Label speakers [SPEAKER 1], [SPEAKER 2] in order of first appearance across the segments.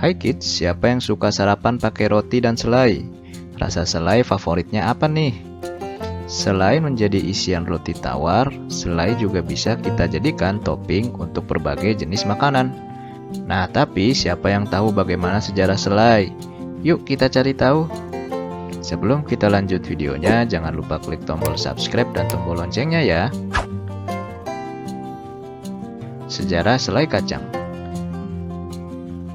[SPEAKER 1] Hai kids, siapa yang suka sarapan pakai roti dan selai? Rasa selai favoritnya apa nih? Selain menjadi isian roti tawar, selai juga bisa kita jadikan topping untuk berbagai jenis makanan. Nah, tapi siapa yang tahu bagaimana sejarah selai? Yuk kita cari tahu. Sebelum kita lanjut videonya, jangan lupa klik tombol subscribe dan tombol loncengnya ya. Sejarah selai kacang.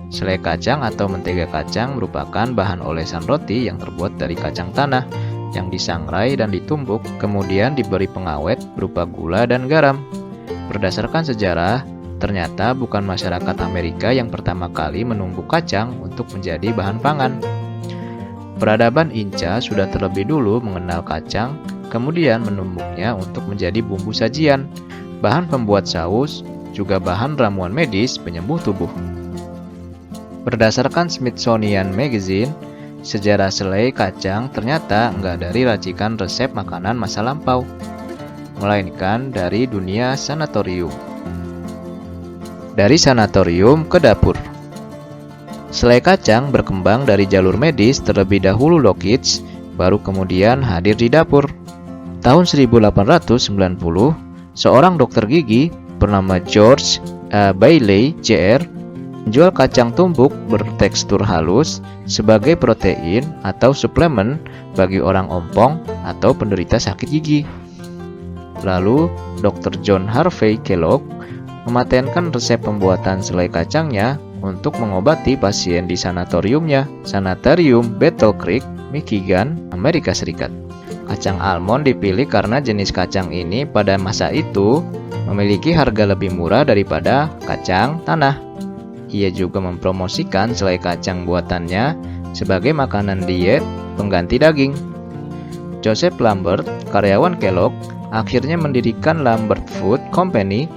[SPEAKER 1] Selai kacang atau mentega kacang merupakan bahan olesan roti yang terbuat dari kacang tanah yang disangrai dan ditumbuk, kemudian diberi pengawet berupa gula dan garam. Berdasarkan sejarah, ternyata bukan masyarakat Amerika yang pertama kali menumbuk kacang untuk menjadi bahan pangan. Peradaban Inca sudah terlebih dulu mengenal kacang, kemudian menumbuknya untuk menjadi bumbu sajian, bahan pembuat saus, juga bahan ramuan medis penyembuh tubuh. Berdasarkan Smithsonian Magazine, sejarah selai kacang ternyata enggak dari racikan resep makanan masa lampau, melainkan dari dunia sanatorium. Dari sanatorium ke dapur. Selai kacang berkembang dari jalur medis terlebih dahulu loh kids, baru kemudian hadir di dapur. Tahun 1890, seorang dokter gigi bernama George Bailey Jr. menjual kacang tumbuk bertekstur halus sebagai protein atau suplemen bagi orang ompong atau penderita sakit gigi. Lalu, Dr. John Harvey Kellogg mematenkan resep pembuatan selai kacangnya untuk mengobati pasien di sanatoriumnya, Sanatorium Battle Creek, Michigan, Amerika Serikat. Kacang almond dipilih karena jenis kacang ini pada masa itu memiliki harga lebih murah daripada kacang tanah. Ia juga mempromosikan selai kacang buatannya sebagai makanan diet pengganti daging. Joseph Lambert, karyawan Kellogg, akhirnya mendirikan Lambert Food Company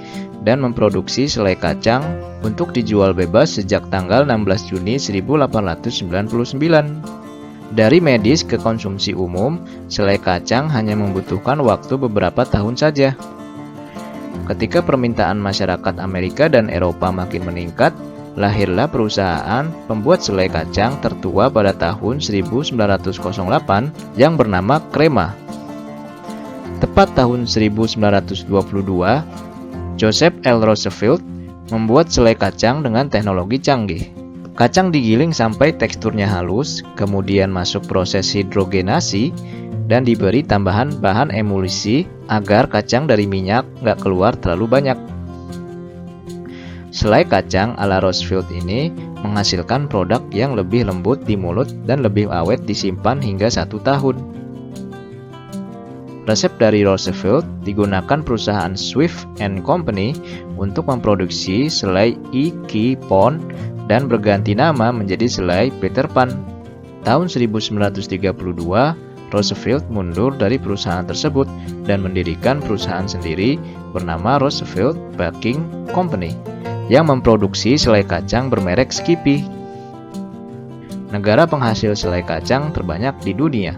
[SPEAKER 1] dan memproduksi selai kacang untuk dijual bebas sejak tanggal 16 Juni 1899. Dari medis ke konsumsi umum, selai kacang hanya membutuhkan waktu beberapa tahun saja. Ketika permintaan masyarakat Amerika dan Eropa makin meningkat, lahirlah perusahaan pembuat selai kacang tertua pada tahun 1908 yang bernama Crema. Tepat tahun 1922, Joseph L. Roosevelt membuat selai kacang dengan teknologi canggih. Kacang digiling sampai teksturnya halus, kemudian masuk proses hidrogenasi dan diberi tambahan bahan emulsi agar kacang dari minyak nggak keluar terlalu banyak. Selai kacang ala Roosevelt ini menghasilkan produk yang lebih lembut di mulut dan lebih awet disimpan hingga 1 tahun. Resep dari Roosevelt digunakan perusahaan Swift and Company untuk memproduksi selai Iki Pond dan berganti nama menjadi selai Peter Pan. Tahun 1932, Roosevelt mundur dari perusahaan tersebut dan mendirikan perusahaan sendiri bernama Roosevelt Baking Company yang memproduksi selai kacang bermerek Skippy. Negara penghasil selai kacang terbanyak di dunia.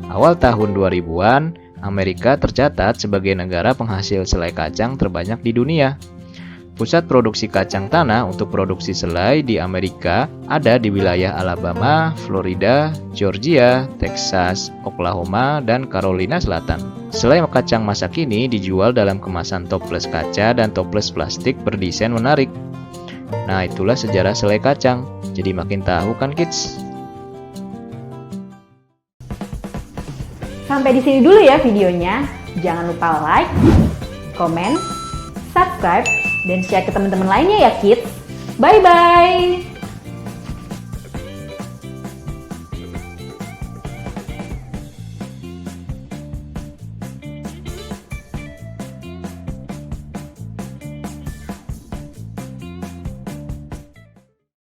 [SPEAKER 1] Awal tahun 2000-an, Amerika tercatat sebagai negara penghasil selai kacang terbanyak di dunia. Pusat produksi kacang tanah untuk produksi selai di Amerika ada di wilayah Alabama, Florida, Georgia, Texas, Oklahoma, dan Carolina Selatan. Selai kacang masa kini dijual dalam kemasan toples kaca dan toples plastik berdesain menarik. Nah, itulah sejarah selai kacang. Jadi makin tahu kan kids?
[SPEAKER 2] Sampai di sini dulu ya videonya. Jangan lupa like, komen, subscribe, dan share ke teman-teman lainnya ya kids. Bye-bye!